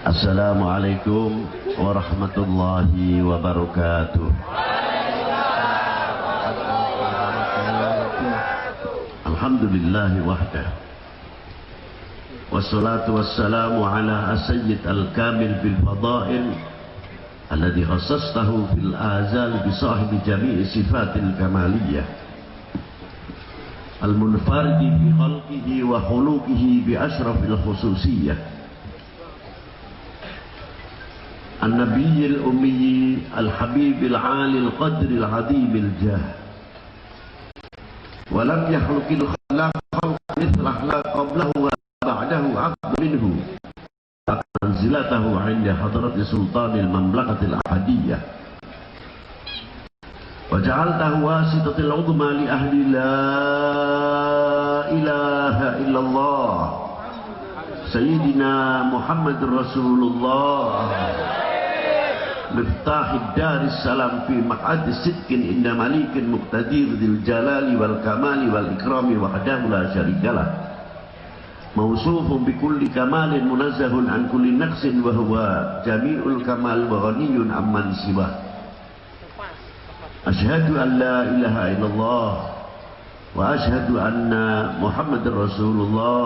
Assalamualaikum warahmatullahi wabarakatuh. Alhamdulillahi wahdah. Wassalatu wassalamu ala sayyid al-kamil bil fadail alladhi khassastahu fil azal bi sahibi jami'i sifatil kamaliyah al-munfaridi fi khalqihi wa khuluqihi bi ashrafil khususiyah النبي الأمي الحبيب العالي القدر العظيم الجاه ولم يخلق الخلاق خلق مثله لا قبله ولا بعده عبد منه منزلته عند حضرة سلطان المملكة الأحدية وجعلته واسطة العظمى لأهل لا إله إلا الله سيدنا محمد رسول الله مفتاح الدار السلام في مقعد الصدق عند مليك مقتدر ذي الجلال والكمال والإكرام وحده لا شريك له موصوف بكل كمال منزه عن كل نقص وهو جميع الكمال وغني عمن سواه أشهد أن لا إله إلا الله وأشهد أن محمد رسول الله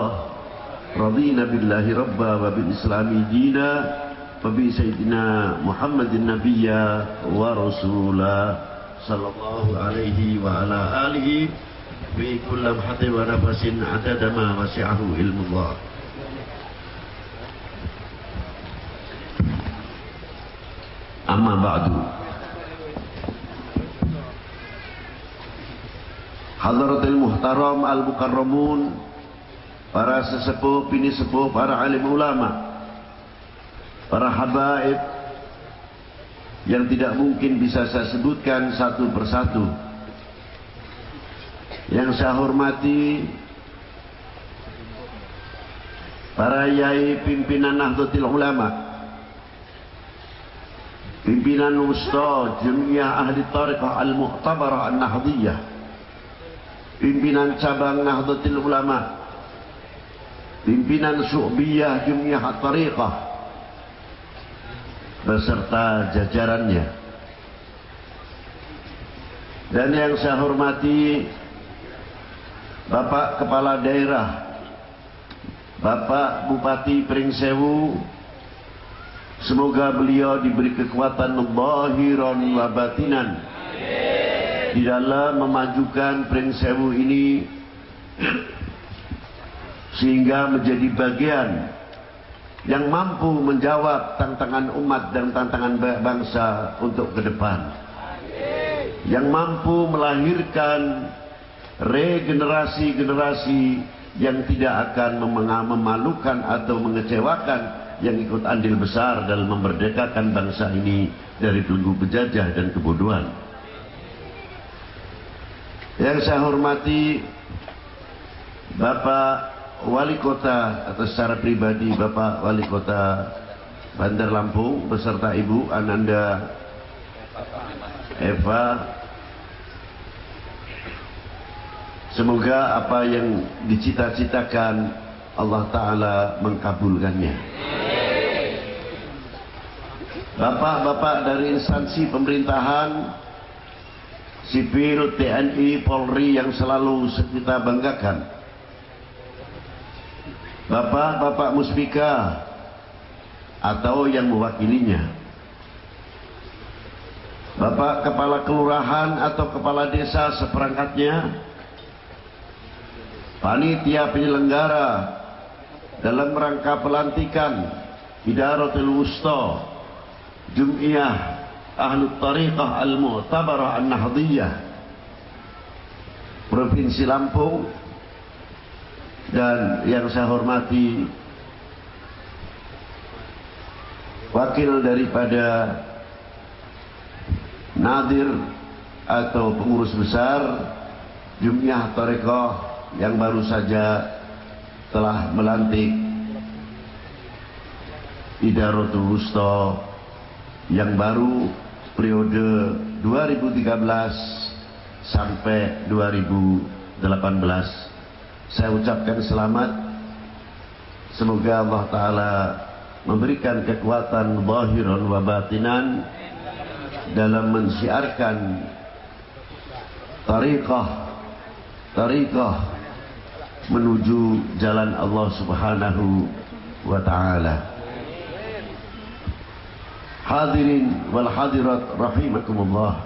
رضينا بالله ربا وبالإسلام دينا وبسيدنا محمد النبي ورسولا صلى الله عليه وعلى آله في كل لمحة ونفس عدد ما وسعه علم الله. أما بعد Hadratil Muhtaram Al-Mukarramun, para sesepuh, bini sepuh, para alim ulama, para habaib yang tidak mungkin bisa saya sebutkan satu persatu. Yang saya hormati para yai pimpinan Nahdlatul Ulama, pimpinan Ustaz Jamiah Ahli Tariqah Al-Mu'tabarah An-Nahdiyah, pimpinan cabang Nahdlatul Ulama, pimpinan Syu'biyah Jamiah At-Tariqah beserta jajarannya, dan yang saya hormati Bapak Kepala Daerah, Bapak Bupati Pringsewu, semoga beliau diberi kekuatan zahiran wa batinan di dalam memajukan Pringsewu ini sehingga menjadi bagian yang mampu menjawab tantangan umat dan tantangan bangsa untuk ke depan, yang mampu melahirkan regenerasi-generasi yang tidak akan memalukan atau mengecewakan, yang ikut andil besar dalam memerdekakan bangsa ini dari belenggu penjajah dan kebodohan. Yang saya hormati Bapak Wali Kota, atau secara pribadi Bapak Wali Kota Bandar Lampung beserta Ibu Ananda Eva, semoga apa yang dicita-citakan Allah Ta'ala mengkabulkannya. Bapak-bapak dari instansi pemerintahan, sipil, TNI, Polri yang selalu kita banggakan, Bapak-bapak Muspika atau yang mewakilinya, Bapak Kepala Kelurahan atau Kepala Desa seperangkatnya, panitia penyelenggara dalam rangka pelantikan Idaratul Wusta Jum'iyah Ahlu Tariqah Al-Mu'tabarah An-Nahdiyah Provinsi Lampung, dan yang saya hormati wakil daripada Nadir atau pengurus besar Jum'iyah Tariqah yang baru saja telah melantik Idaratul Wusta yang baru periode 2013 sampai 2018. Saya ucapkan selamat. Semoga Allah Ta'ala memberikan kekuatan zahiran wa batinan dalam mensiarkan tariqah menuju jalan Allah Subhanahu wa ta'ala. Hadirin wal hadirat rahimakumullah.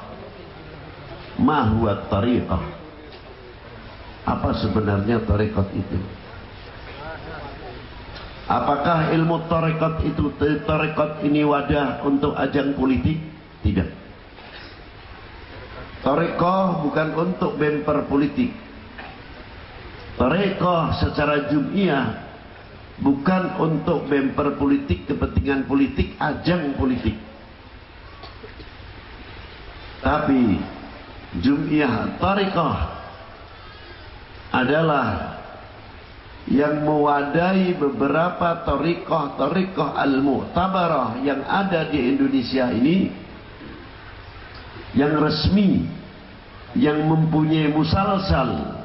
Ma huwa tariqah? Apa sebenarnya tariqat itu? Apakah ilmu tariqat itu, tariqat ini wadah untuk ajang politik? Tidak. Tariqah bukan untuk bemper politik. Tariqah secara jum'iyah bukan untuk bemper politik, kepentingan politik, ajang politik. Tapi jum'iyah tariqah adalah yang mewadahi beberapa tariqah al-mu'tabarah yang ada di Indonesia ini, yang resmi, yang mempunyai musalsal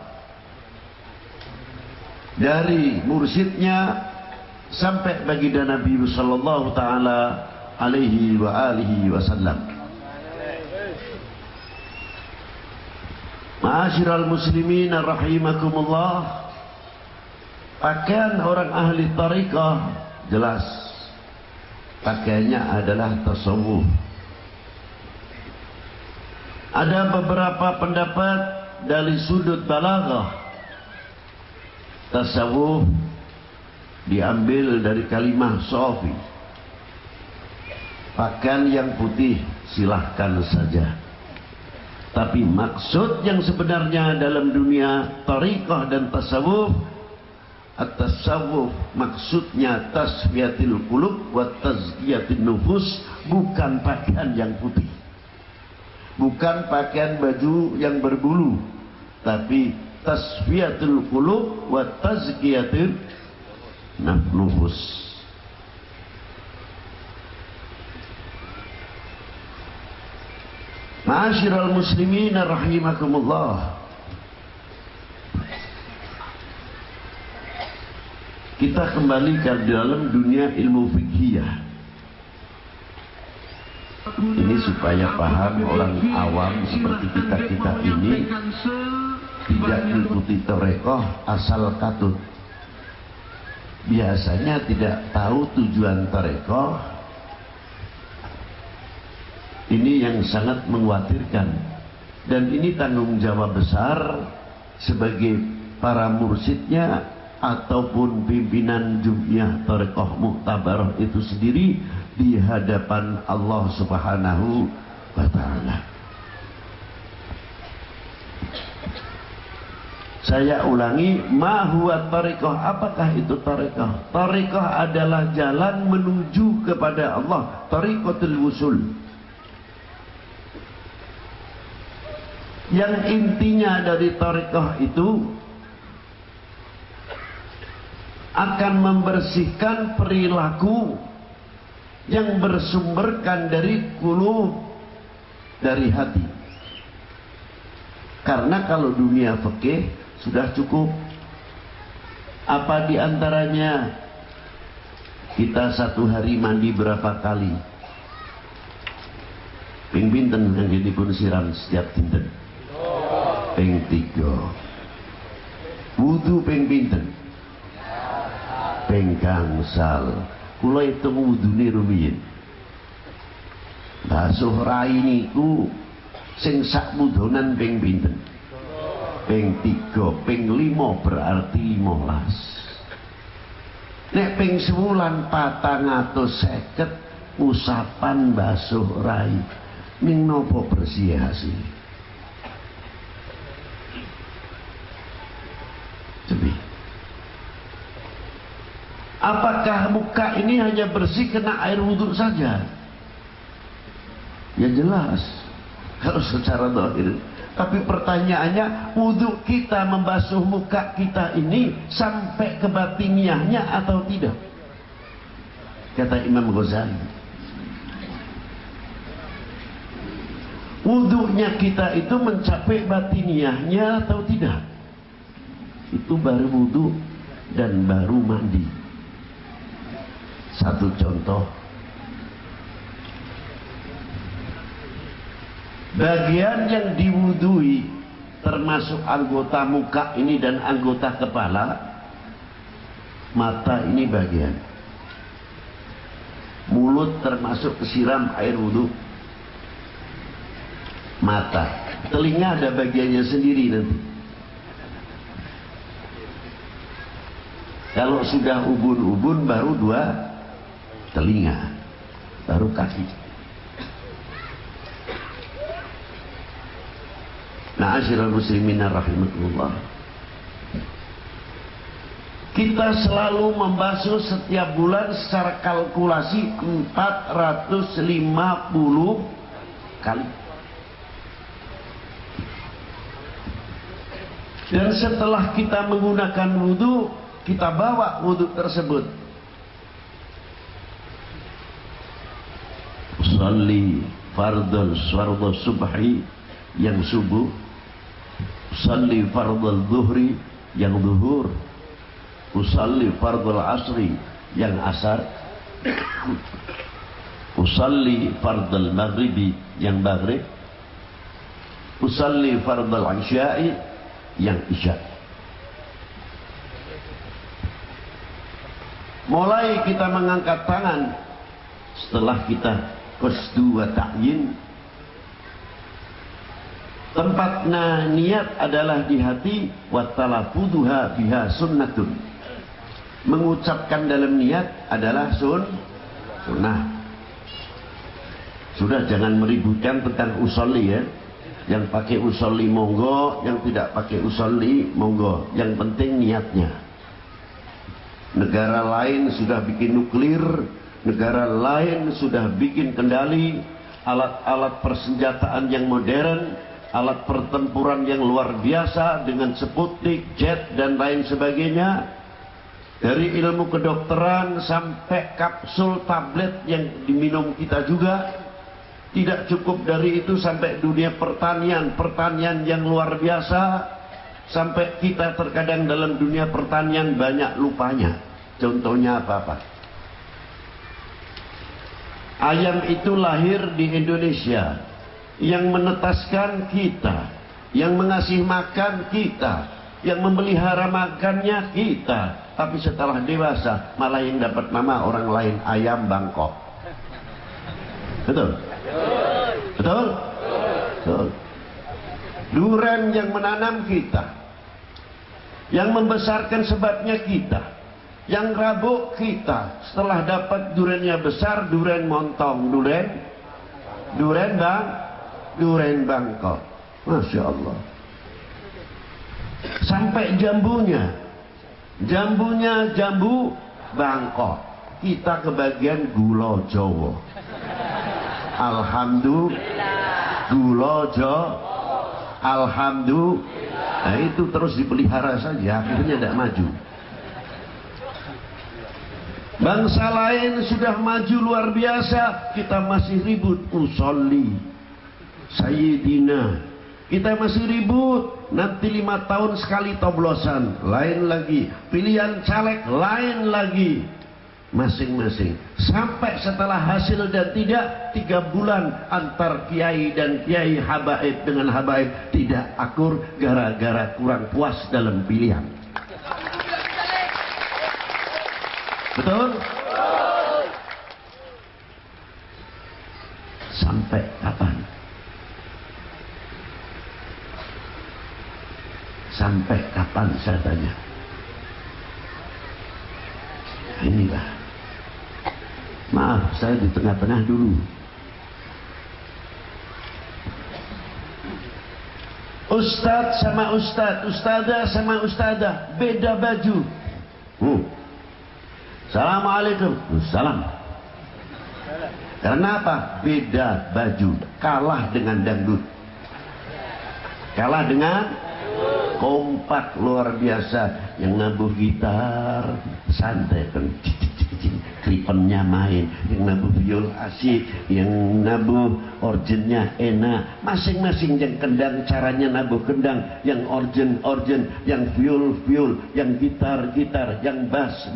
dari mursyidnya sampai baginda Nabi sallallahu taala alaihi wa alihi wasallam. Ma'asyiral muslimin rahimakumullah. Pakaian orang ahli tariqah jelas pakaiannya adalah tasawuf. Ada beberapa pendapat dari sudut balaghah. Tasawuf diambil dari kalimah sofi. Pakaian yang putih silahkan saja. Tapi maksud yang sebenarnya dalam dunia tariqah dan tasawuf, at-tasawuf maksudnya tasfiyatil qulub wa tazkiyatin nufus, bukan pakaian yang putih, bukan pakaian baju yang berbulu, tapi tasfiyatul qulub wa tazkiyatin nufus. Ma'asyiral muslimin rahimakumullah. Kita kembali ke dalam dunia ilmu fikhiyah. Ini supaya paham orang awam seperti kita ini tidak mengikuti tariqah asal katut. Biasanya tidak tahu tujuan tariqah. Ini yang sangat mengkhawatirkan, dan ini tanggung jawab besar sebagai para mursyidnya ataupun pimpinan jum'iyah tariqah mu'tabarah itu sendiri di hadapan Allah Subhanahu wa ta'ala. Saya ulangi, ma huwa tariqah? Apakah itu tariqah? Tariqah adalah jalan menuju kepada Allah, tariqatul wusul. Yang intinya dari tariqah itu akan membersihkan perilaku yang bersumberkan dari qulub, dari hati. Karena kalau dunia fikih sudah cukup. Apa diantaranya? Kita satu hari mandi berapa kali? Ping pinten anggenipun siram setiap dinten? Ping 3. Wudu ping pinten? Ping gangsal. Kula hitung wudune rumiyin. Basuh rai niku sing sak wudunan ping pinten? Ping 3, ping 5 berarti 15. Nek ping sewulan 450 usapan basuh rai. Ning napa bersih hasil? Apakah muka ini hanya bersih kena air wudhu saja? Ya jelas, kalau secara zahir. Tapi pertanyaannya, wudhu kita membasuh muka kita ini sampai ke batiniahnya atau tidak? Kata Imam Ghazali, wudhunya kita itu mencapai batiniahnya atau tidak? Itu baru wudhu dan baru mandi. Satu contoh, bagian yang diwudui termasuk anggota muka ini dan anggota kepala, mata ini bagian, mulut termasuk siram air wudhu, mata, telinga ada bagiannya sendiri nanti. Kalau sudah ubun-ubun baru dua telinga, baru kaki. Ma'asyiral muslimin rahimakumullah. Kita selalu membasuh setiap bulan secara kalkulasi 450 kali. Dan setelah kita menggunakan wudhu, kita bawa wudhu tersebut. Usalli fardal subhi yang subuh, usalli fardal zuhri yang zuhur, usalli fardal asri yang asar, usalli fardal maghribi yang maghrib, usalli fardal isya'i yang isya'. Mulai kita mengangkat tangan setelah kita qasdu wa ta'yin, tempatnya niat adalah di hati, wa talaffuduha biha sunnatun. Mengucapkan dalam niat adalah sunnah. Sudah, jangan meributkan tentang usolli ya. Yang pakai usolli monggo, yang tidak pakai usolli monggo. Yang penting niatnya. Negara lain sudah bikin nuklir, negara lain sudah bikin kendali, alat-alat persenjataan yang modern, alat pertempuran yang luar biasa dengan Sputnik, jet dan lain sebagainya. Dari ilmu kedokteran sampai kapsul tablet yang diminum kita juga. Tidak cukup dari itu, sampai dunia pertanian yang luar biasa. Sampai kita terkadang dalam dunia pertanian banyak lupanya. Contohnya apa-apa? Ayam itu lahir di Indonesia. Yang menetaskan kita, yang mengasih makan kita, yang memelihara makannya kita. Tapi setelah dewasa malah yang dapat nama orang lain, ayam Bangkok. Betul? Betul? Betul. Duren yang menanam kita, yang membesarkan sebabnya kita, yang rabuk kita. Setelah dapat durennya besar, duren montong, duren Bangkok. Masya Allah. Sampai jambunya jambu Bangkok. Kita kebagian gula Jawa. Alhamdulillah. Gula Jawa. Alhamdulillah. Nah, itu terus dipelihara saja, akhirnya tidak maju. Bangsa lain sudah maju luar biasa, kita masih ribut usolli Sayyidina. Kita masih ribut, nanti 5 tahun sekali toblosan, lain lagi. Pilihan caleg, lain lagi. Masing-masing. Sampai setelah hasil dan tidak, 3 bulan antar kiai dan kiai, habaib dengan habaib tidak akur gara-gara kurang puas dalam pilihan. Betul? Sampai kapan? Sampai kapan saya tanya? Inilah. Maaf, saya di tengah-tengah dulu. Ustadz sama ustadz, ustadzah sama ustadzah, beda baju. Assalamualaikum. Salam. Karena apa? Beda baju. Kalah dengan dangdut. Kalah dengan kompak luar biasa. Yang nabuh gitar santai kan. kripennya main, yang nabuh viol asik, yang nabuh organnya enak, masing-masing. Yang kendang caranya nabuh kendang, yang organ, yang viol, yang gitar, yang bass,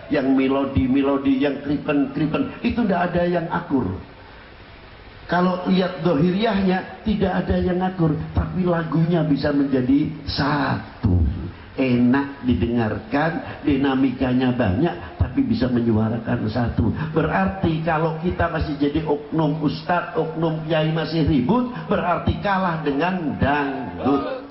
yang melodi, yang kripen, itu tidak ada yang akur. Kalau lihat dohiriahnya tidak ada yang ngakur, tapi lagunya bisa menjadi satu, enak didengarkan, dinamikanya banyak, tapi bisa menyuarakan satu. Berarti kalau kita masih jadi oknum ustadz, oknum kiai masih ribut, berarti kalah dengan dangdut.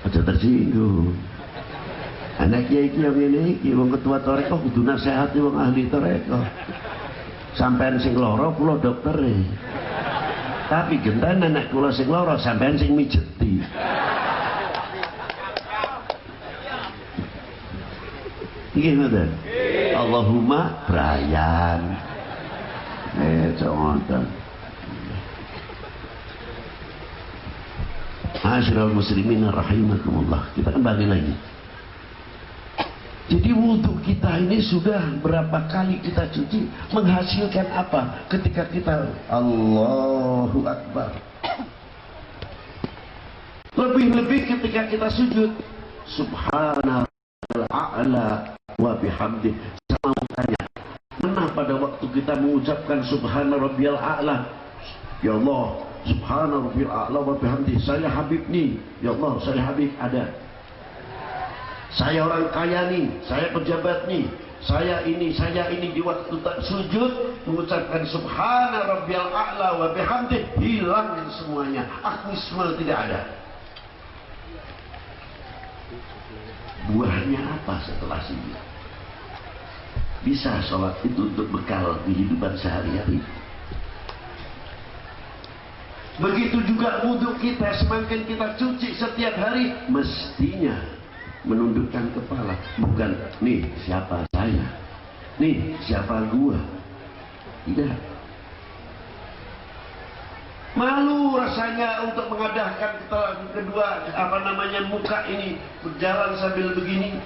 Aja tersinggung. Anak kiai yang ini, wong ketua toreko kudu nasihati wong ahli toreko. Sampean sing loro kula doktere. Tapi genten anak kula sing loro sampean sing mijeti. Iki ngoten. Allahumma Brian. Contoh. Asyrul muslimin rahimakumullah. Kita kembali lagi. Jadi wudhu kita ini sudah berapa kali kita cuci, menghasilkan apa ketika kita Allahu Akbar. Lebih-lebih ketika kita sujud, Subhanallah a'la wa bihamdi. Saya mau tanya, mana pada waktu kita mengucapkan Subhana Rabbiyal A'la, ya Allah, Subhana Rabbiyal A'la wa bihamdi, saya Habib nih, ya Allah, saya Habib ada. Saya orang kaya nih, saya pejabat nih, saya ini di waktu tak sujud mengucapkan Subhana Rabbiyal A'la wa bihamdi, hilang semuanya, akmisme tidak ada. Buahnya apa setelah sujud? Bisa sholat itu untuk bekal kehidupan sehari-hari. Begitu juga wudhu kita, semakin kita cuci setiap hari, mestinya menundukkan kepala, bukan nih siapa saya, nih siapa gua. Tidak. Malu rasanya untuk mengadahkan kedua muka ini berjalan sambil begini.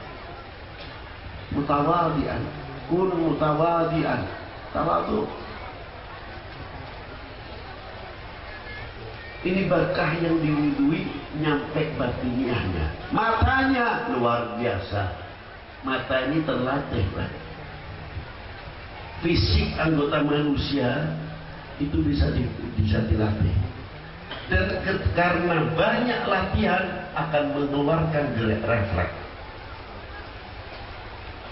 Mutawadian, kun mutawadian, tawadu. Ini berkah yang diwudui nyampe batiniahnya. Matanya luar biasa. Mata ini terlatih, Pak. Fisik anggota manusia itu bisa dilatih. Dan karena banyak latihan akan mengeluarkan gerak refleks.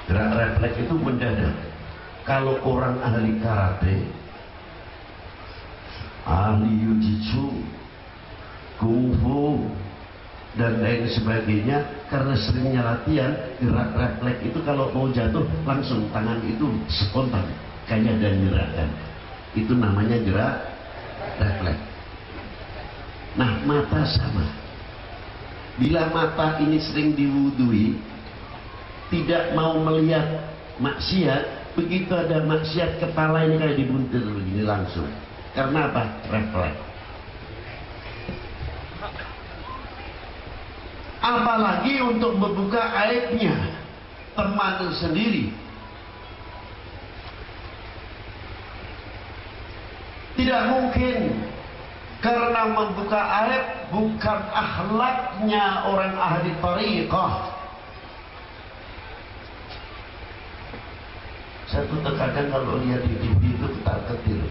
Gerak refleks itu mendadak. Kalau orang ahli karate, ahli jujitsu, kungfu dan lain sebagainya, karena seringnya latihan, gerak refleks itu kalau mau jatuh langsung tangan itu spontan kayak dan gerakan, itu namanya gerak refleks. Nah, mata sama. Bila mata ini sering diwudui, tidak mau melihat maksiat, begitu ada maksiat kepala ini kayak dibuntir begini langsung. Karena apa? Refleks. Apalagi untuk membuka aibnya teman sendiri. Tidak mungkin, karena membuka aib bukan akhlaknya orang ahli thariqah. Saya tuh terkadang kalau lihat di TV itu ketar-ketir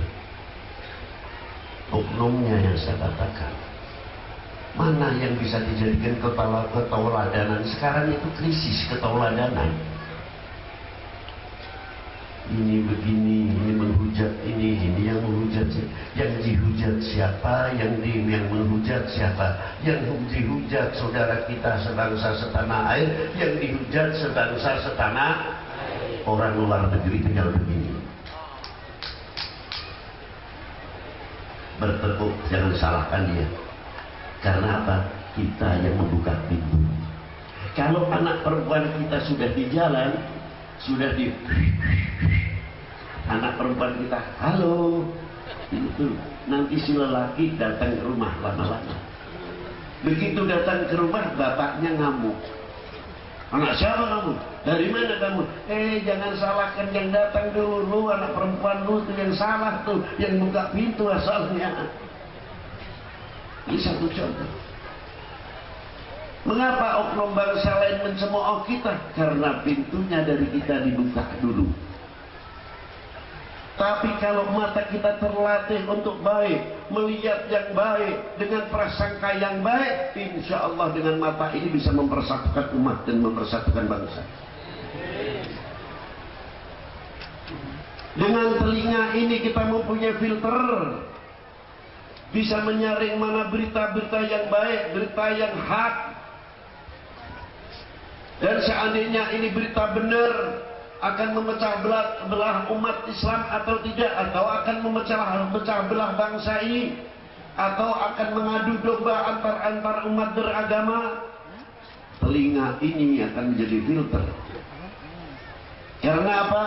oknumnya yang saya katakan. Mana yang bisa dijadikan ketauladanan? Sekarang itu krisis ketauladanan. Ini begini, ini menghujat ini yang menghujat, yang dihujat siapa, yang menghujat siapa, yang dihujat saudara kita sebangsa setanah air, yang dihujat sebangsa setanah orang luar negeri tinggal begini. Bertepuk, jangan salahkan dia. Karena apa? Kita yang membuka pintu. Kalau anak perempuan kita sudah di jalan, sudah di anak perempuan kita, halo, itu nanti si lelaki datang ke rumah lama-lama. Begitu datang ke rumah, bapaknya ngamuk. Anak siapa kamu? Dari mana kamu? Jangan salahkan yang datang dulu. Anak perempuan lu tuh yang salah tuh, yang buka pintu asalnya. Ini satu contoh. Mengapa oknum bangsa lain mencemooh kita? Karena pintunya dari kita dibuka dulu. Tapi kalau mata kita terlatih untuk baik, melihat yang baik, dengan prasangka yang baik, insya Allah dengan mata ini bisa mempersatukan umat dan mempersatukan bangsa. Dengan telinga ini kita mempunyai filter, bisa menyaring mana berita-berita yang baik, berita yang hak. Dan seandainya ini berita benar, akan memecah belah umat Islam atau tidak, atau akan memecah belah bangsa ini, atau akan mengadu domba antar umat beragama, telinga ini akan menjadi filter. Karena apa?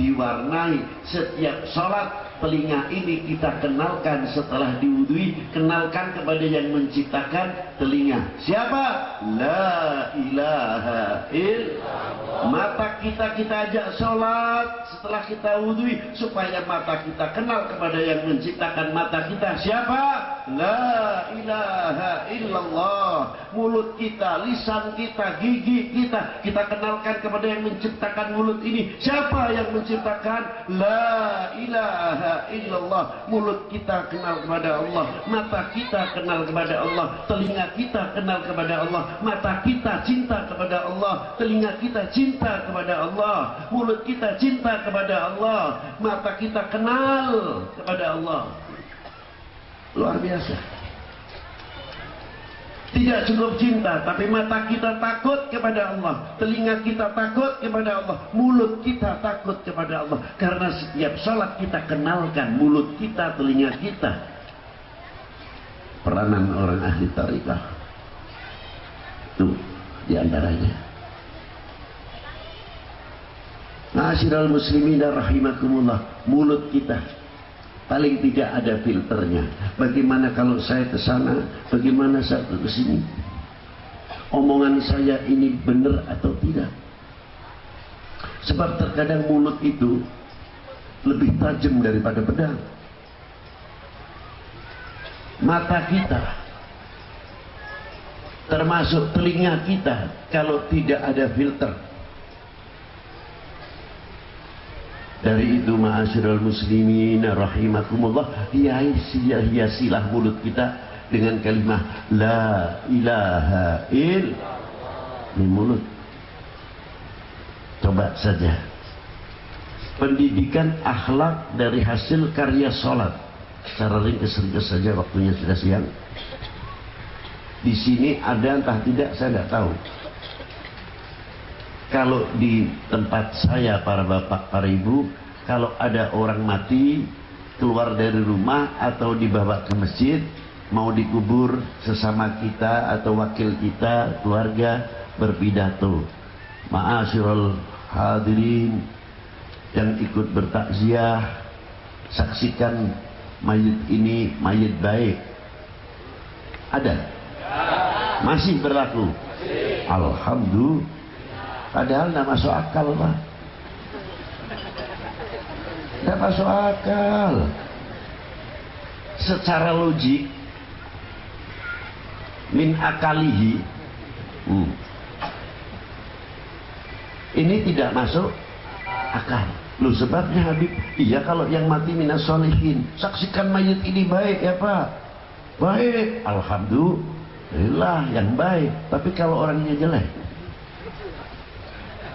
Diwarnai setiap sholat, telinga ini kita kenalkan setelah diwudui, kenalkan kepada yang menciptakan telinga. Siapa? La ilaha illallah. Mata kita ajak sholat setelah kita wudui, supaya mata kita kenal kepada yang menciptakan mata kita. Siapa? La ilaha illallah. Mulut kita, lisan kita, gigi kita, kita kenalkan kepada yang menciptakan mulut ini. Siapa yang menciptakan? La ilaha illallah. Mulut kita kenal kepada Allah, mata kita kenal kepada Allah, telinga kita kenal kepada Allah, mata kita cinta kepada Allah, telinga kita cinta kepada Allah, mulut kita cinta kepada Allah, mata kita kenal kepada Allah. Luar biasa. Tidak cukup cinta, tapi mata kita takut kepada Allah, telinga kita takut kepada Allah, mulut kita takut kepada Allah. Karena setiap sholat kita kenalkan mulut kita, telinga kita. Peranan orang ahli tariqah itu diantaranya. Ma'asyiral muslimin rahimakumullah, mulut kita paling tidak ada filternya. Bagaimana kalau saya ke sana, bagaimana saya ke sini? Omongan saya ini benar atau tidak? Sebab terkadang mulut itu lebih tajam daripada pedang. Mata kita, termasuk telinga kita, kalau tidak ada filter. Dari itu ma'asyiral muslimin rahimakumullah, hiasilah mulut kita dengan kalimat la ilaha illallah. Ini mulut. Coba saja pendidikan akhlak dari hasil karya sholat. Secara ringkas saja, waktunya sudah siang. Di sini ada entah tidak, saya tidak tahu. Kalau di tempat saya, para bapak, para ibu, kalau ada orang mati keluar dari rumah atau dibawa ke masjid, mau dikubur, sesama kita atau wakil kita, keluarga, berpidato. Ma'asyiral hadirin yang ikut bertakziah, saksikan mayit ini mayit baik. Ada? Masih berlaku? Alhamdulillah. Padahal tidak masuk akal, Pak. Tidak masuk akal. Secara logik, min akalihi, ini tidak masuk akal. Loh, sebabnya Habib, iya kalau yang mati minas sholihin, saksikan mayit ini baik ya Pak. Baik, alhamdulillah yang baik. Tapi kalau orangnya jelek,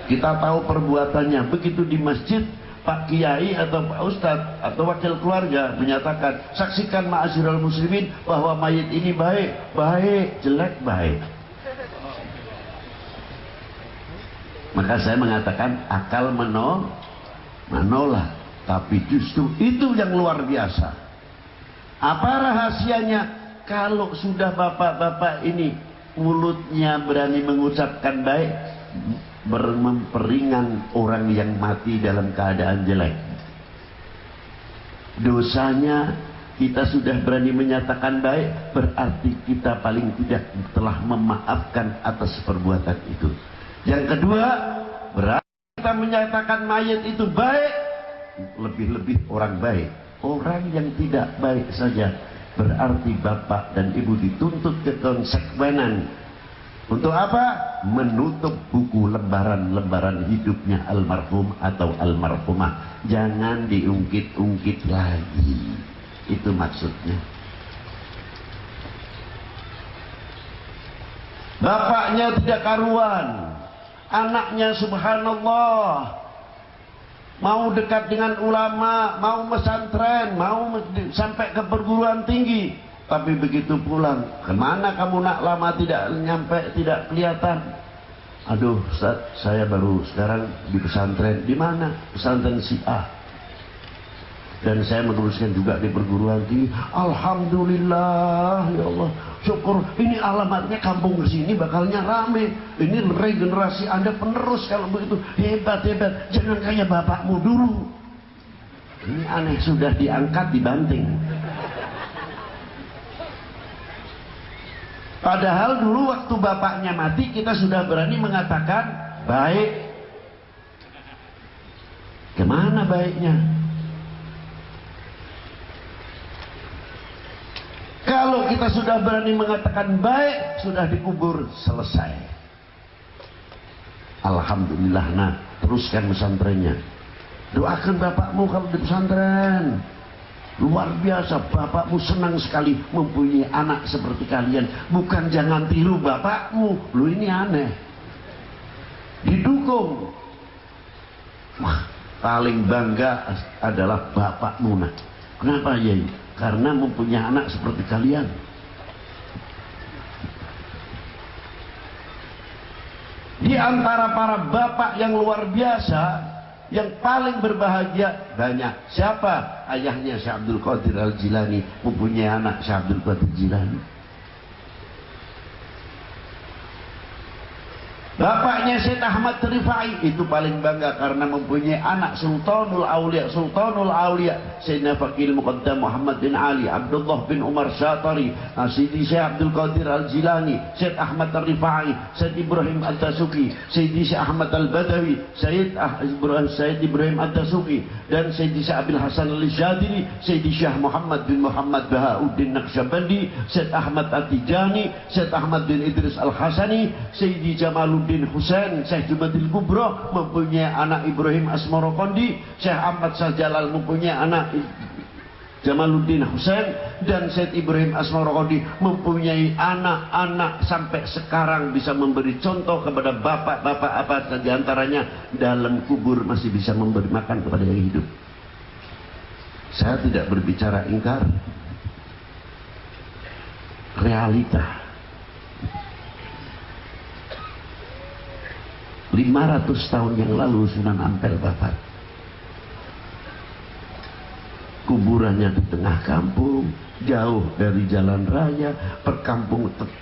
kita tahu perbuatannya. Begitu di masjid, Pak Kiai atau Pak Ustadz atau wakil keluarga menyatakan, saksikan ma'asyiral muslimin bahwa mayit ini baik, baik, jelek, baik. Maka saya mengatakan akal menolak. Tapi justru itu yang luar biasa. Apa rahasianya? Kalau sudah bapak-bapak ini mulutnya berani mengucapkan baik, memperingan orang yang mati dalam keadaan jelek, dosanya kita sudah berani menyatakan baik, berarti kita paling tidak telah memaafkan atas perbuatan itu. Yang kedua, berarti kita menyatakan mayat itu baik, lebih-lebih orang baik. Orang yang tidak baik saja, berarti bapak dan ibu dituntut kekonsekuenan. Untuk apa? Menutup buku lembaran-lembaran hidupnya almarhum atau almarhumah. Jangan diungkit-ungkit lagi. Itu maksudnya. Bapaknya tidak karuan, anaknya subhanallah, mau dekat dengan ulama, mau pesantren, mau sampai ke perguruan tinggi, tapi begitu pulang, kemana kamu nak lama tidak nyampe, tidak kelihatan. Aduh Ustaz, saya baru sekarang di pesantren. Di mana? Pesantren si A. Dan saya meneruskan juga di perguruan tinggi. Alhamdulillah, ya Allah, syukur. Ini alamatnya kampung sini bakalnya rame. Ini regenerasi Anda penerus kalau begitu. Hebat, hebat. Jangan kayak bapakmu dulu. Ini aneh, sudah diangkat dibanting. Padahal dulu waktu bapaknya mati kita sudah berani mengatakan baik. Kemana baiknya? Kalau kita sudah berani mengatakan baik, sudah dikubur, selesai. Alhamdulillah. Nah, teruskan pesantrennya. Doakan bapakmu kalau di pesantren. Luar biasa, bapakmu senang sekali mempunyai anak seperti kalian. Bukan jangan tiru bapakmu. Lu ini aneh. Didukung. Wah, paling bangga adalah bapakmu. Nah, kenapa ya? Karena mempunyai anak seperti kalian. Di antara para bapak yang luar biasa, yang paling berbahagia banyak. Siapa? Ayahnya Syekh Abdul Qadir Al-Jilani, mempunyai anak Syekh Abdul Qadir Jilani. Bapaknya Syekh Ahmad Rifai itu paling bangga karena mempunyai anak Sultanul Aulia. Sultanul Aulia Sayyidina Faqih Muqaddam Muhammad bin Ali, Abdullah bin Umar Syatari, Sayyidi Syekh Abdul Qadir Al-Jilani, Syekh Ahmad Rifai, Syekh Ibrahim Ad-Dasuki, Sayyidi Syekh Ahmad Al-Badawi, Syekh Ibrahim Ad-Dasuki, dan Sayyidi Syekh Abil Hasan Al-Syadili, Sayyidi Syekh Muhammad bin Muhammad Bahauddin Naqsyabandi, Syekh Ahmad At-Tijani, Syekh Ahmad bin Idris Al-Hasani, Sayyidi Jamaluddin Husain, Syekh Jumadil Kubro mempunyai anak Ibrahim Asmarokondi, Syekh Ahmad Syahjalal mempunyai anak Jamaluddin Husain, dan Syekh Ibrahim Asmarokondi mempunyai anak-anak sampai sekarang bisa memberi contoh kepada bapak-bapak apa diantaranya dalam kubur masih bisa memberi makan kepada yang hidup. Saya tidak berbicara ingkar, realita. 500 tahun yang lalu Sunan Ampel wafat. Kuburannya di tengah kampung, jauh dari jalan raya,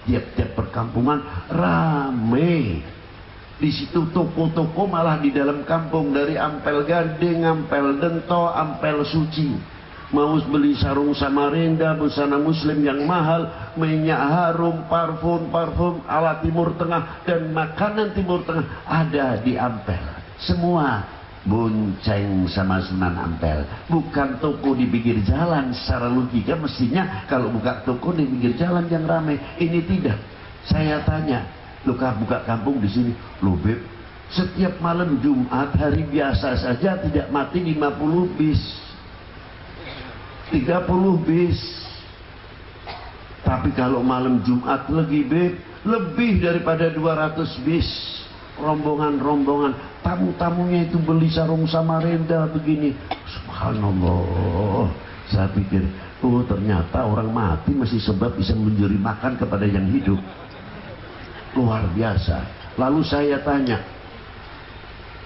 tiap-tiap perkampungan rame. Di situ toko-toko malah di dalam kampung, dari Ampel Gading, Ampel Dento, Ampel Suci. Mau beli sarung Samarinda, busana muslim yang mahal, minyak harum, parfum ala Timur Tengah, dan makanan Timur Tengah ada di Ampel. Semua bonceng sama Sunan Ampel. Bukan toko di pinggir jalan. Secara logika mestinya kalau buka toko di pinggir jalan yang ramai. Ini tidak. Saya tanya, lu kah buka kampung di sini? Lu Beb, setiap malam Jumat hari biasa saja tidak mati 50 bis. 30 bis. Tapi kalau malam Jumat lagi Beb, lebih daripada 200 bis. Rombongan-rombongan, tamu-tamunya itu beli sarung Samarinda begini. Subhanallah. Saya pikir, oh ternyata orang mati masih sebab bisa memberi makan kepada yang hidup. Luar biasa. Lalu saya tanya,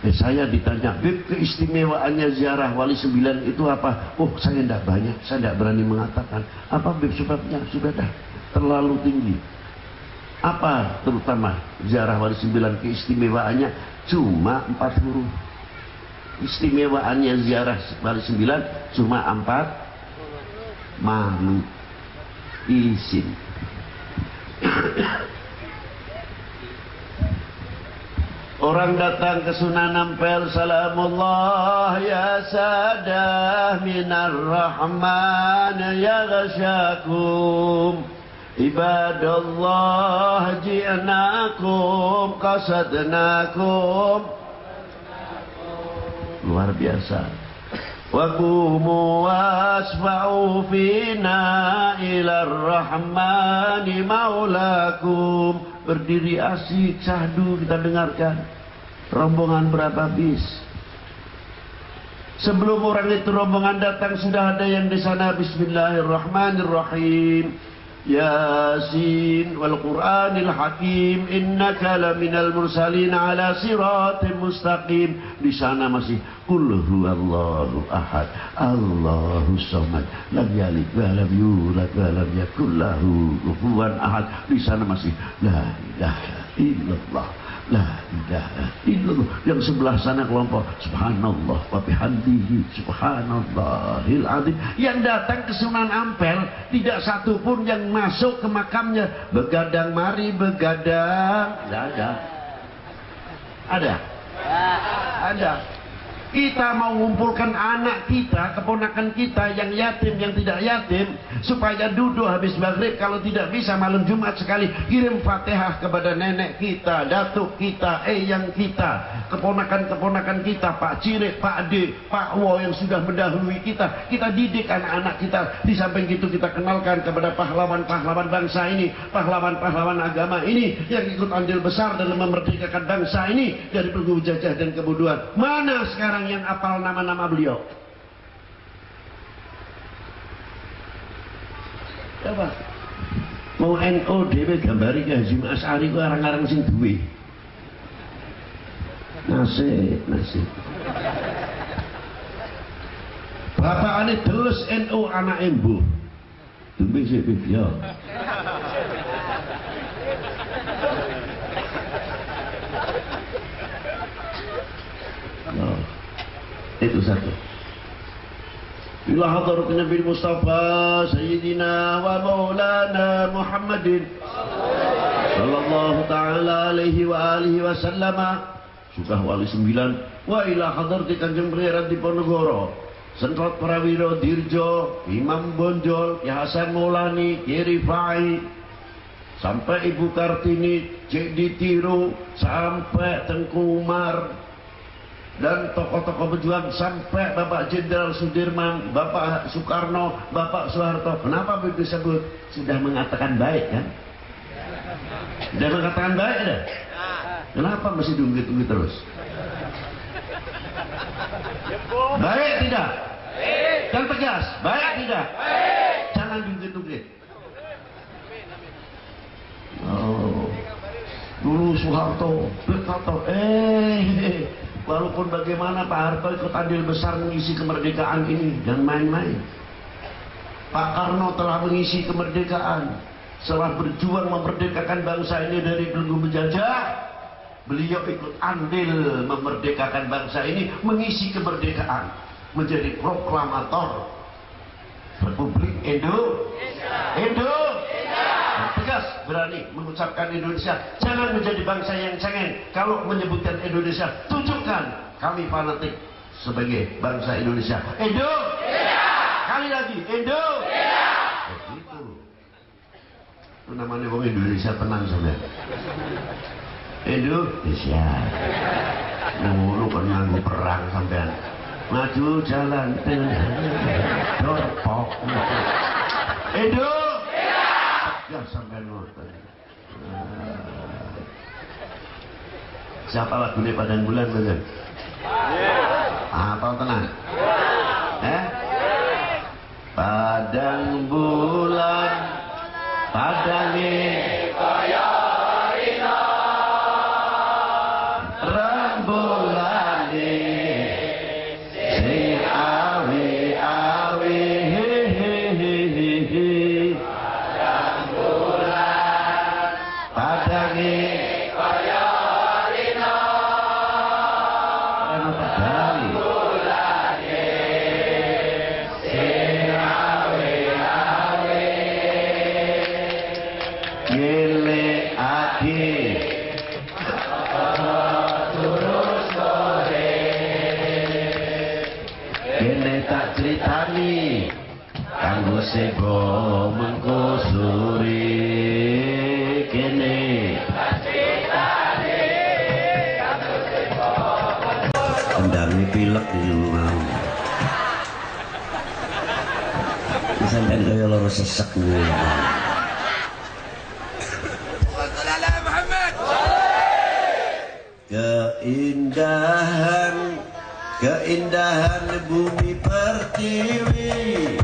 saya ditanya, Beb, keistimewaannya ziarah Wali 9 itu apa? Oh, saya tidak banyak, saya tidak berani mengatakan. Apa Beb sebabnya? Sudah dah, terlalu tinggi. Apa terutama ziarah Wali 9 keistimewaannya? Cuma 4 huruf. Istimewaannya ziarah Wali 9 cuma 4 malu, izin. Orang datang ke Sunan Ampel, salamullah ya sadah minar rahman ya ghasyakum ibadallah ji'nakum qasadnakum. Luar biasa. Wa qumu wasfa'u fina ilar rahmani maulakum. Berdiri asik, syahdu, kita dengarkan. Rombongan berapa bis? Sebelum orang itu rombongan datang, sudah ada yang di sana. Bismillahirrahmanirrahim. Yasin wal Qur'anil Hakim innaka laminal mursalin ala siratim mustaqim. Di sana masih qul huwallahu ahad Allahus samad lam yalid wa lam yulad wa lam yakul lahu kufuwan ahad. Di sana masih la ilaha illallah, la ilaha illallah. Yang sebelah sana kelompok subhanallah wa bihamdihi subhanallahil azim. Yang datang ke Sunan Ampel tidak satu pun yang masuk ke makamnya. Begadang mari begadang. Tidak ada. Ada? Ada. Kita mau mengumpulkan anak kita, keponakan kita yang yatim, yang tidak yatim, supaya duduk habis maghrib. Kalau tidak bisa malam Jumat sekali kirim Fatihah kepada nenek kita, datuk kita, eyang kita, keponakan-keponakan kita, Pak Cirik, Pak D, Pak Wo yang sudah mendahului kita. Kita didik anak-anak kita. Di samping itu kita kenalkan kepada pahlawan-pahlawan bangsa ini, pahlawan-pahlawan agama ini yang ikut andil besar dalam memerdekakan bangsa ini dari belenggu jajah dan kebodohan. Mana sekarang yang apal nama-nama beliau? Coba. Mau NU dhewe gambari Ki Hasyim Asy'ari ku arang-arang sing duwe. Nasib. Bapakane delus NU anake mbuh. Dumbe sik ya. Itu satu. Bila hadarat Nabi Mustafa Sayyidina wa Maulana Muhammadin sallallahu ta'ala alaihi wa alihi wa sallama. Sudah wali 9. Wa ila hadarati Kanjeng Pangeran Diponegoro, Sentot Prawiro Dirjo, Imam Bonjol, Ki Hasan Maulani, Ki Rifai, sampai Ibu Kartini, Cik Ditiru, sampai Tengku Umar, dan tokoh-tokoh berjuang sampai Bapak Jenderal Sudirman, Bapak Soekarno, Bapak Soeharto. Kenapa disebut? Sudah mengatakan baik kan? Sudah mengatakan baik dah. Kenapa masih tunggu-tunggu terus? Baik tidak? Dan tegas. Baik tidak? Jangan tunggu-tunggu. Oh, dulu Soeharto berkata, walaupun bagaimana Pak Harto ikut andil besar mengisi kemerdekaan ini, dan main-main. Pak Karno telah mengisi kemerdekaan. Setelah berjuang memerdekakan bangsa ini dari belenggu penjajah, beliau ikut andil memerdekakan bangsa ini, mengisi kemerdekaan, menjadi proklamator Republik Indonesia. Tegas berani mengucapkan Indonesia. Jangan menjadi bangsa yang cengeng. Kalau menyebutkan Indonesia, tunjukkan kami fanatik sebagai bangsa Indonesia. Kali lagi Indonesia. Begitu. Itu namanya orang Indonesia tenang sampean. Indonesia. Lu kan nganggo perang sampean. Maju jalan dorpok. Ya sampai nonton. Siapa lagunya Padang Bulan bener? Apa tenang? Padang bulan, padange kaya rina, rembulane sing awi-awi. sego mengkusuri kene kendangi pilek mau sampai kaya loro sesek nih keindahan bumi pertiwi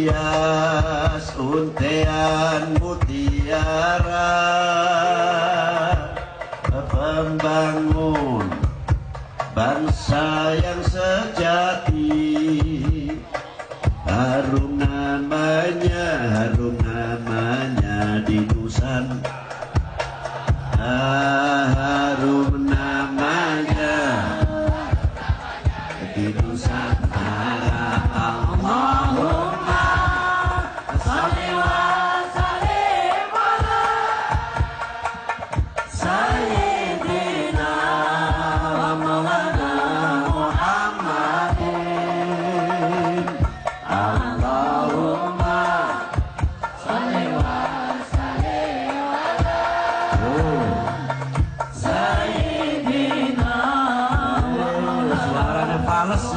terhias untean mutiara pembangun bangsa yang sejati harum namanya di Nusantara harum namanya di Nusantara Allahumma sholli wa sallim ala sayyidina wa maulana Muhammadin Allahumma sholli wa sallim ala sayyidina suaranya fales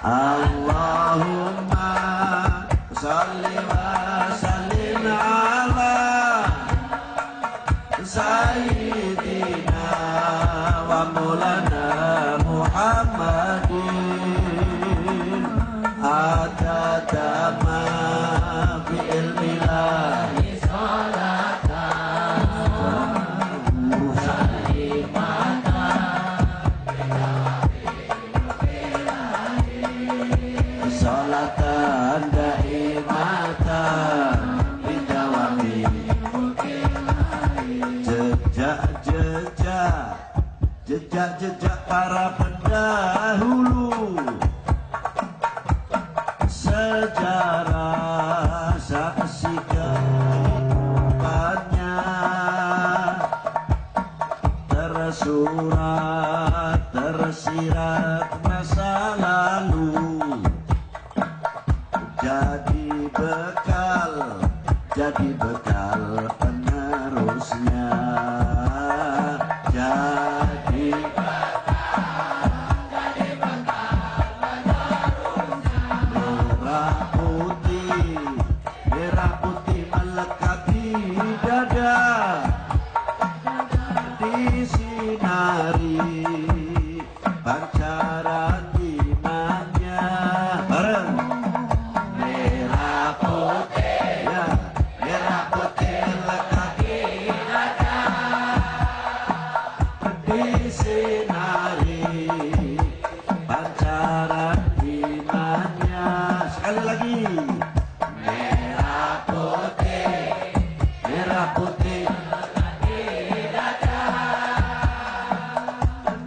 Allahumma sholli wa sallim ala sayyidina wa maulana Muhammadin adada ma fi ilmillah salatan daimatan bidawami jejak para pendahulu sejarah saksi kehidupannya tersurat tersirat masa lalu jadi bekal penerusnya jadi merah putih melekat di dada disinari pancaran imannya bareng merah putih melekat di dada disinari pancaran imannya sekali lagi merah putih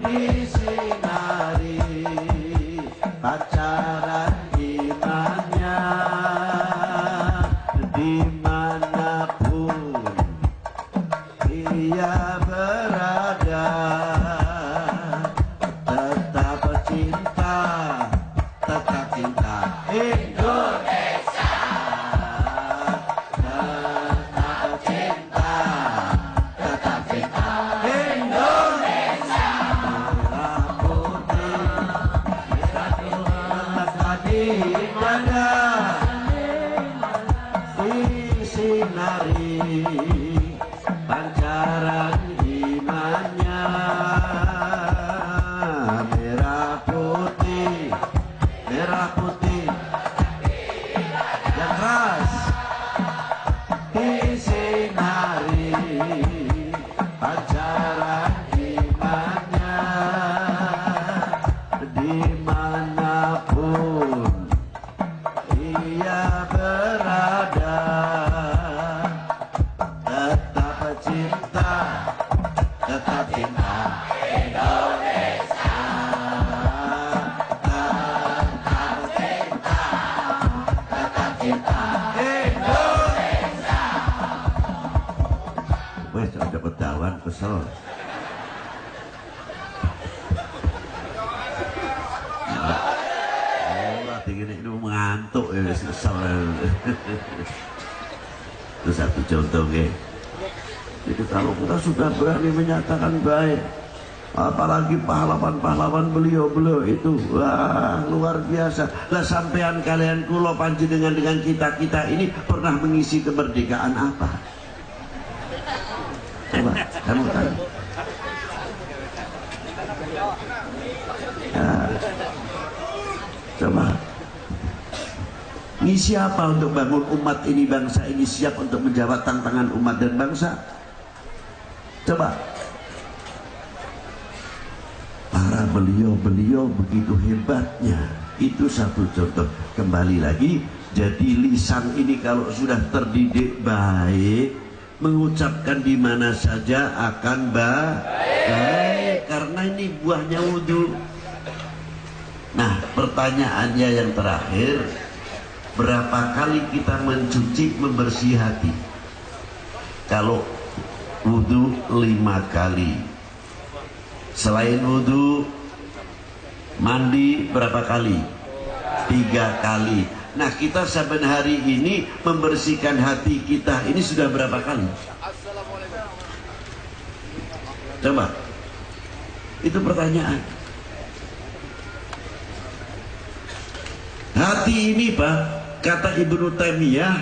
disinari pancaran imannya dimanapun ia berada tetap cinta Indonesia tetap cinta Indonesia merah putih melekat di dada disinari pancaran imannya merah putih yang keras disinari pancaran imannya dimanapun ia berada tetap cinta Indonesia tetap cinta Indonesia. Wes ada petawan kesel gini itu mengantuk ya kesel. Itu satu contoh ya. Jadi kalau kita sudah berani menyatakan baik, apalagi pahlawan-pahlawan beliau itu, wah luar biasa. Lah sampean kalian kulo panjenengan dengan kita ini pernah mengisi kemerdekaan apa? Coba kamu tanya. Nah, coba ngisi apa untuk bangun umat ini, bangsa ini siap untuk menjawab tantangan umat dan bangsa? Coba. Para beliau begitu hebatnya. Itu satu contoh. Kembali lagi, jadi lisan ini kalau sudah terdidik baik, mengucapkan di mana saja akan baik. Karena ini buahnya wudhu. Nah, pertanyaannya yang terakhir, berapa kali kita mencuci, membersih hati? Kalau wudhu 5 kali. Selain wudhu, mandi berapa kali? 3 kali. Nah, kita saben hari ini membersihkan hati kita ini sudah berapa kali? Coba. Itu pertanyaan. Hati ini Pak, kata Ibnu Taimiyah,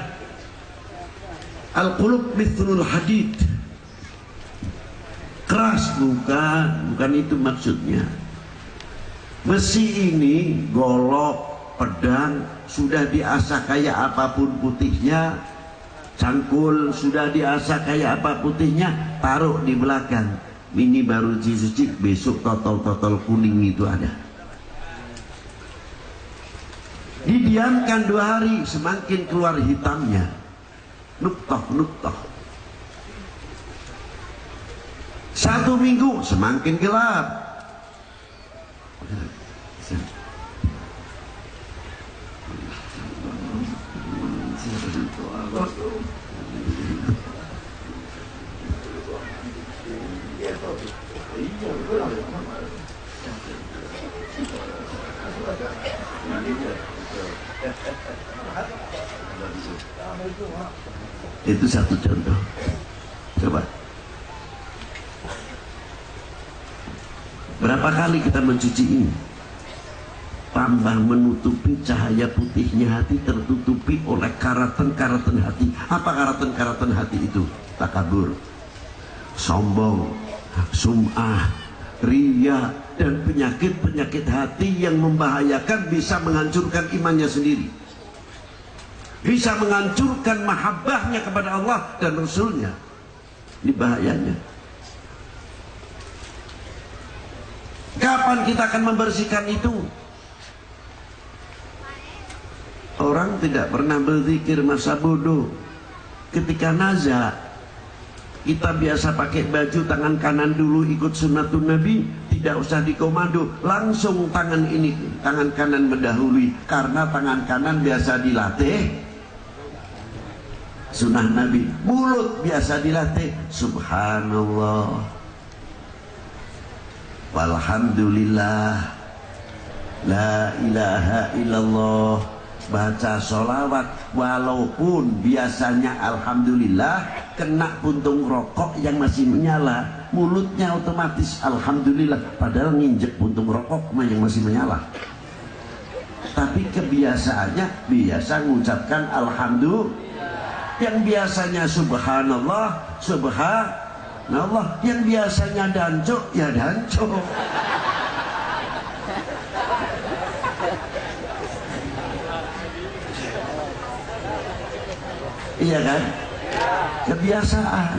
al-qulub mithlul hadid. Keras, bukan itu maksudnya. Besi ini golok, pedang, sudah diasah kayak apapun putihnya, cangkul sudah diasah kayak apa putihnya, taruh di belakang. Ini baru dicuci, besok totol-totol kuning itu ada. Didiamkan 2 hari, semakin keluar hitamnya, nuktah. 1 minggu semakin gelap. Itu satu contoh. Coba. Berapa kali kita mencuci ini? Tambah menutupi cahaya putihnya hati, tertutupi oleh karatan-karatan hati. Apa karatan-karatan hati itu? Takabur, sombong, sum'ah, riya, dan penyakit-penyakit hati yang membahayakan, bisa menghancurkan imannya sendiri, bisa menghancurkan mahabbahnya kepada Allah dan Rasulnya. Ini bahayanya. Kapan kita akan membersihkan itu? Orang tidak pernah berzikir masa bodoh. Ketika nazar, kita biasa pakai baju tangan kanan dulu, ikut sunnatun Nabi, tidak usah dikomando, langsung tangan ini, tangan kanan mendahului, karena tangan kanan biasa dilatih sunnah Nabi. Mulut biasa dilatih subhanallah, walhamdulillah, la ilaha illallah. Baca sholawat, walaupun biasanya alhamdulillah, kena puntung rokok yang masih menyala, mulutnya otomatis alhamdulillah, padahal nginjek puntung rokok yang masih menyala. Tapi kebiasaannya biasa mengucapkan alhamdulillah. Yang biasanya subhanallah, subhanallah. Yang biasanya danco, ya danco. Iya kan? Kebiasaan.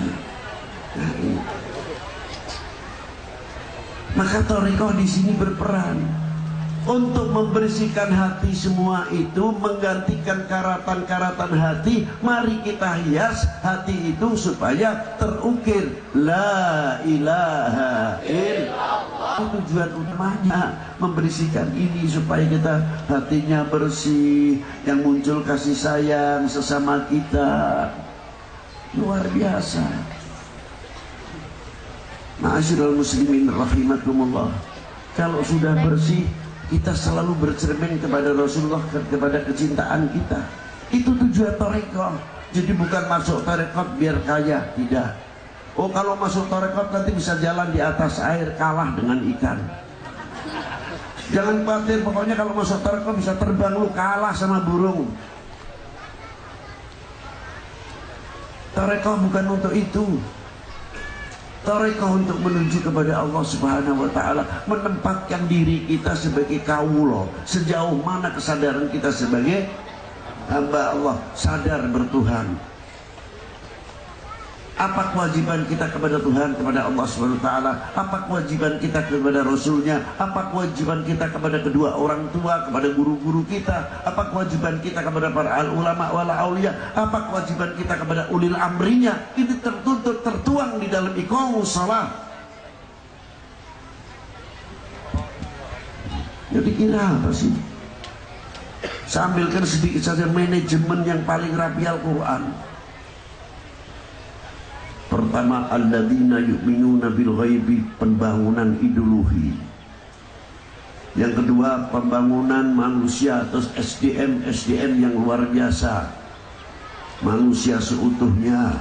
Nah, maka thariqah di sini berperan untuk membersihkan hati semua itu, menggantikan karatan-karatan hati. Mari kita hias hati itu supaya terukir la ilaha illallah. Tujuan utamanya membersihkan ini supaya kita hatinya bersih, yang muncul kasih sayang sesama kita. Luar biasa. Ma'asyiral muslimin rahimakumullah. Kalau sudah bersih, kita selalu bercermin kepada Rasulullah, kepada kecintaan kita. Itu tujuan tarekat. Jadi bukan masuk tarekat biar kaya, tidak. Oh, kalau masuk tarekat nanti bisa jalan di atas air, kalah dengan ikan. Jangan khawatir, pokoknya kalau masuk tarekat bisa terbang, lu kalah sama burung. Tarekat bukan untuk itu. Tarekat untuk menuju kepada Allah Subhanahu wa Ta'ala, menempatkan diri kita sebagai kaulo. Sejauh mana kesadaran kita sebagai hamba Allah, sadar bertuhan. Apa kewajiban kita kepada Tuhan, kepada Allah Subhanahu wa Ta'ala? Apa kewajiban kita kepada Rasulnya? Apa kewajiban kita kepada kedua orang tua, kepada guru-guru kita? Apa kewajiban kita kepada para ulama wal aulia? Apa kewajiban kita kepada ulil amrinya? Ini tertuntut, tertuang di dalam iqamus shalah. Jadi kira apa sih? Saya ambilkan sedikit saja manajemen yang paling rapi Al-Quran. Pertama, alladzina yu'minuna bil ghaibi, pembangunan ideologi. Yang kedua, pembangunan manusia atau SDM yang luar biasa. Manusia seutuhnya.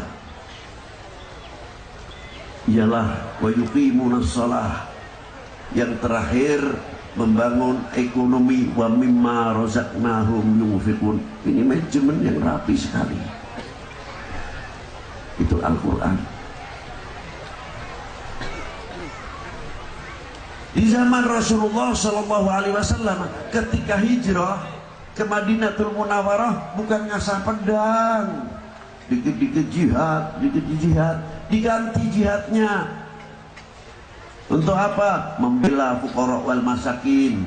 Ialah wa yuqimunas shalah. Yang terakhir, membangun ekonomi, wa mimma razaqnahum yunfiqun. Ini manajemen yang rapi sekali. Itu Al-Quran. Di zaman Rasulullah SAW ketika hijrah ke Madinatul Munawwarah, bukan ngasah pedang, dikit-dikit jihad, diganti jihadnya. Untuk apa? Membela fuqara wal masakin,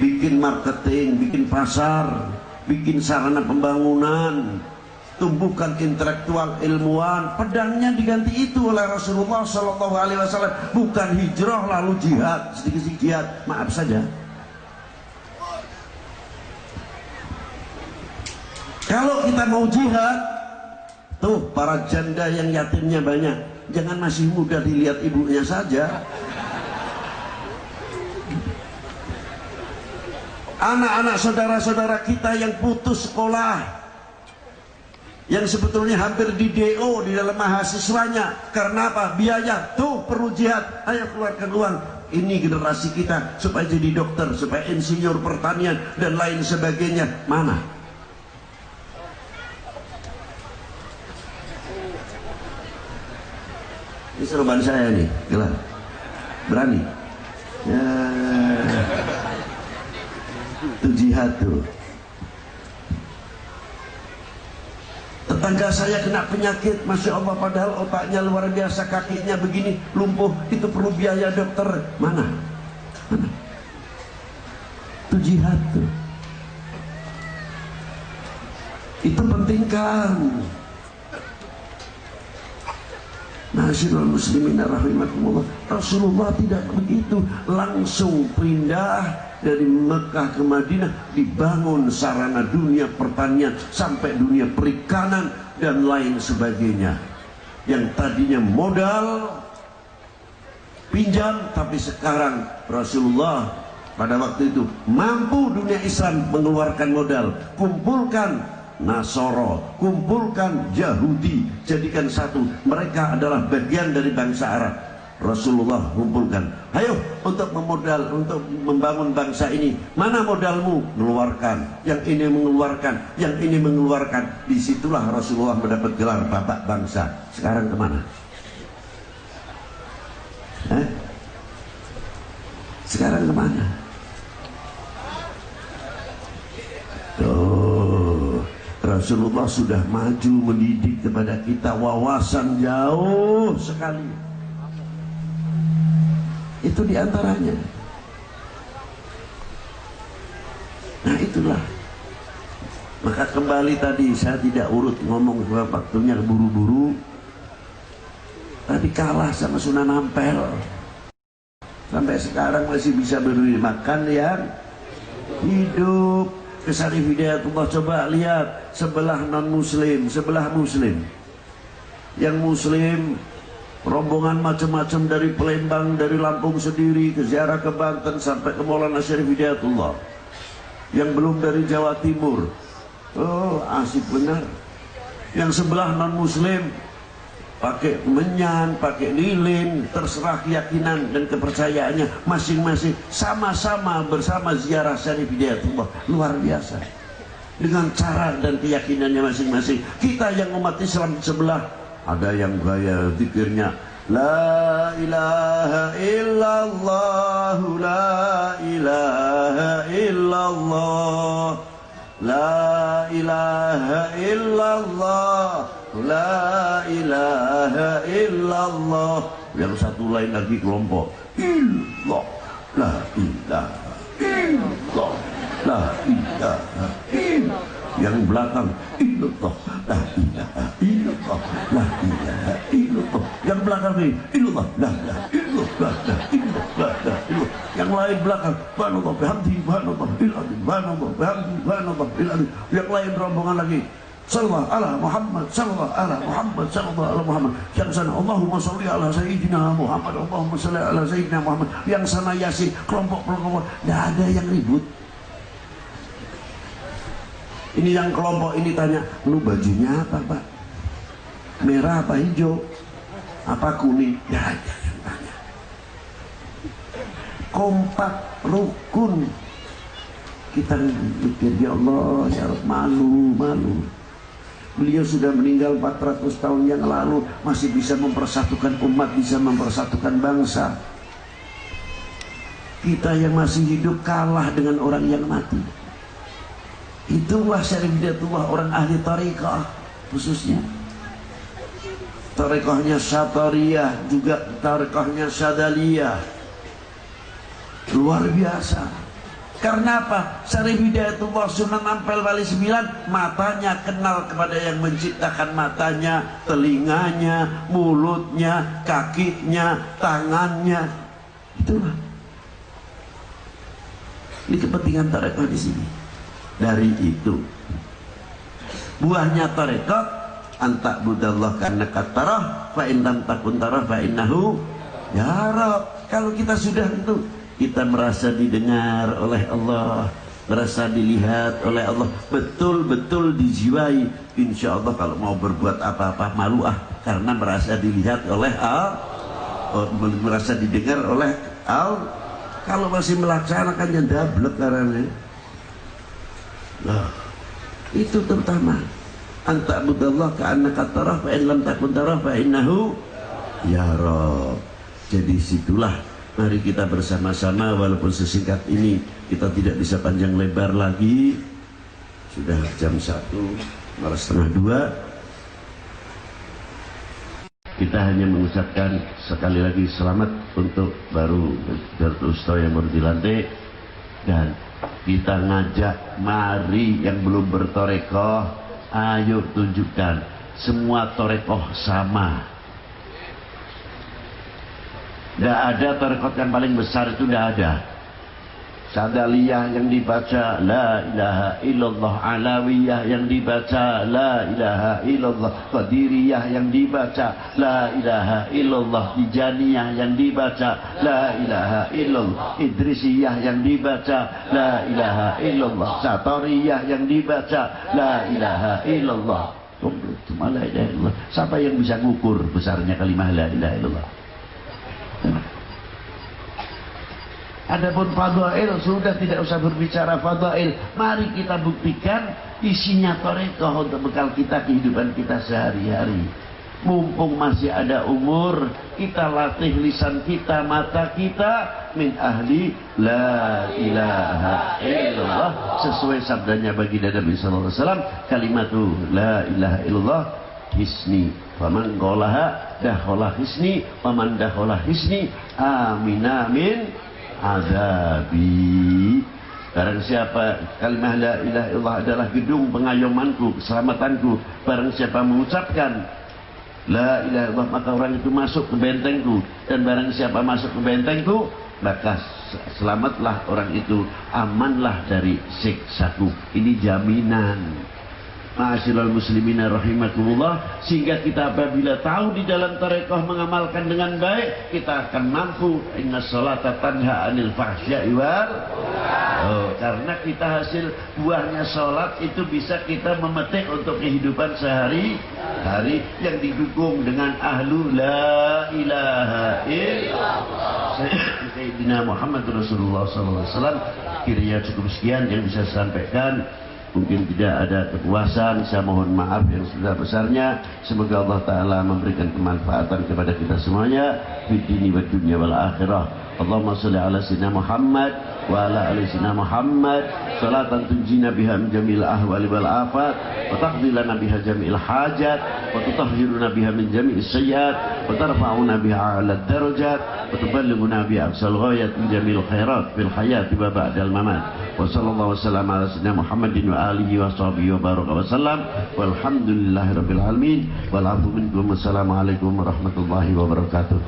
bikin marketing, bikin pasar, bikin sarana pembangunan, tumbuhkan intelektual ilmuwan. Pedangnya diganti itu oleh Rasulullah SAW. Bukan hijrah lalu jihad, sedikit-sedikit jihad, maaf saja. Kalau kita mau jihad, tuh para janda yang yatimnya banyak, jangan masih muda dilihat ibunya saja. Anak-anak saudara-saudara kita yang putus sekolah, yang sebetulnya hampir di DO di dalam mahasiswanya, karena apa? Biaya. Tuh perlu jihad, ayo keluarkan uang. Ini generasi kita supaya jadi dokter, supaya insinyur pertanian dan lain sebagainya. Mana? Ini seruban saya nih, gelar. Berani? Ya. Itu jihad tuh. Tetangga saya kena penyakit, Masya Allah, padahal otaknya luar biasa, kakinya begini, lumpuh, itu perlu biaya dokter. Mana? Mana? Itu jihad tuh. Itu pentingkan. Ma'asyiral muslimin rahimakumullah. Rasulullah tidak begitu, langsung pindah dari Mekah ke Madinah, dibangun sarana dunia pertanian sampai dunia perikanan dan lain sebagainya. Yang tadinya modal pinjam, tapi sekarang Rasulullah pada waktu itu mampu dunia Islam mengeluarkan modal. Kumpulkan Nasoro, kumpulkan Yahudi, jadikan satu. Mereka adalah bagian dari bangsa Arab. Rasulullah kumpulkan, ayo untuk untuk membangun bangsa ini. Mana modalmu? Mengeluarkan. Yang ini mengeluarkan, yang ini mengeluarkan. Disitulah Rasulullah mendapat gelar bapak bangsa. Sekarang kemana? Sekarang kemana? Tuh, Rasulullah sudah maju mendidik kepada kita wawasan jauh sekali. Itu diantaranya. Nah itulah. Maka kembali tadi, saya tidak urut ngomong sebab waktunya buru-buru. Tadi kalah sama Sunan Ampel. Sampai sekarang masih bisa beri makan yang hidup. Kesarif Hidayatullah, coba lihat sebelah non muslim, sebelah muslim. Yang muslim rombongan macam-macam dari Palembang, dari Lampung sendiri, ke ziarah ke Banten sampai ke Maulana Syarif Hidayatullah. Yang belum dari Jawa Timur. Oh, asik benar. Yang sebelah non-muslim pakai menyan, pakai lilin, terserah keyakinan dan kepercayaannya masing-masing, sama-sama bersama ziarah Syarif Hidayatullah. Luar biasa. Dengan cara dan keyakinannya masing-masing. Kita yang umat Islam sebelah, ada yang gaya zikirnya la ilaha illallah, la ilaha illallah, la ilaha illallah, la ilaha illallah. Yang satu lain lagi kelompok illallah, la ilaha illallah, la ilaha illallah. Yang belakang illallah, la ilaha illallah, la ilaha illallah. Yang belakang ini illallah, la ilaha illallah, la ilaha illallah. Yang lain belakang subhanallah bihamdi, subhanallah bihamdi, subhanallah bihamdi, subhanallah bihamdi. Yang lain rombongan lagi sallallahu ala Muhammad, sallallahu ala Muhammad, sallallahu ala Muhammad. Yang sana Allahumma sholli ala sayyidina Muhammad, Allahumma sholli ala sayyidina Muhammad. Yang sana Yasin, kelompok-kelompok, tidak ada yang ribut. Ini yang kelompok ini tanya, lu bajunya apa Pak? Merah apa hijau? Apa kuning? Ya ada yang tanya. Kompak, rukun. Kita mikir, ya Allah, ya Allah, malu. Beliau sudah meninggal 400 tahun yang lalu, masih bisa mempersatukan umat, bisa mempersatukan bangsa. Kita yang masih hidup kalah dengan orang yang mati. Itulah Syarif Hidayatullah, orang ahli tariqah khususnya. Tariqahnya Syatariyah, juga tariqahnya Syadaliyah. Luar biasa. Karena apa? Syarif Hidayatullah Sunan Ampel Wali 9, matanya kenal kepada yang menciptakan matanya, telinganya, mulutnya, kakinya, tangannya. Itulah. Ini kepentingan tariqah di sini. Dari itu buahnya tarekat antak budallah karena katarah fa in lam takun tarah fa innahu ya Rab. Kalau kita sudah itu, kita merasa didengar oleh Allah, merasa dilihat oleh Allah, betul-betul dijiwai. Insya Allah kalau mau berbuat apa-apa malu karena merasa dilihat oleh Allah, merasa didengar oleh Allah. Kalau masih melaksanakannya dablek karena nah, itu terutama antak budallah ka'annaka tarah fa in lam takun tarah fa innahu ya Rabb. Jadi situlah mari kita bersama-sama, walaupun sesingkat ini kita tidak bisa panjang lebar lagi. Sudah jam 1 malah setengah 2. Kita hanya mengucapkan sekali lagi selamat untuk baru Ustaz yang baru dilantik, dan kita ngajak, mari yang belum bertorekoh, ayo tunjukkan semua torekoh sama. Tidak ada torekoh yang paling besar, itu tidak ada. Syadaliyah yang dibaca la ilaha illallah, Alawiyah yang dibaca la ilaha illallah, Qadiriyah yang dibaca la ilaha illallah, Tijaniyah yang dibaca la ilaha illallah, Idrisiyah yang dibaca la ilaha illallah, Satariyah yang dibaca la ilaha illallah. Cuma la ilaha illallah. Siapa yang bisa ngukur besarnya kalimah la ilaha illallah? Adapun fadail sudah tidak usah berbicara fadail. Mari kita buktikan isinya tarekat untuk bekal kita, kehidupan kita sehari-hari. Mumpung masih ada umur, kita latih lisan kita, mata kita min ahli la ilaha illallah, sesuai sabdanya baginda Nabi sallallahu alaihi wasallam, kalimatu la ilaha illallah hisni, faman qalaha dakhala hisni, faman dakhala hisni amin amin azabi. Barang siapa kalimah la ilaha illallah adalah gedung pengayomanku, keselamatanku, barang siapa mengucapkan la ilaha illallah maka orang itu masuk ke bentengku, dan barang siapa masuk ke bentengku maka selamatlah orang itu, amanlah dari siksaku. Ini jaminan. Ma'asyiral muslimina rahimakumullah, sehingga kita apabila tahu di dalam tarekat mengamalkan dengan baik, kita akan mampu. Inna sholata tanha anil fahsya'i wal karena kita hasil buahnya sholat itu bisa kita memetik untuk kehidupan sehari-hari yang didukung dengan ahlu la ilaha illallah Sayyidina Muhammad Rasulullah SAW. Kiranya cukup sekian yang bisa saya sampaikan. Mungkin tidak ada kepuasan, saya mohon maaf yang sebesar-besarnya. Semoga Allah Ta'ala memberikan kemanfaatan kepada kita semuanya di dini wa dunya wal akhirah. Allahumma salli ala sayyidina Muhammad wa ala ali sayyidina Muhammad salatan tunjina biha min jamil ahwali wal afat wa taqdi lana biha jamil hajat wa tutahhiruna biha min jamil sayyiat wa tarfa'una biha ala darajat wa tuballighuna biha aqsal ghayat min jamil khairat fil hayati wa ba'dal mamat. Wa sallallahu wasallam ala sayyidina Muhammadin wa alihi wa sahbihi wa baraka wa sallam walhamdulillahi rabbil alamin wal afu minkum. Wassalamu alaikum warahmatullahi wabarakatuh.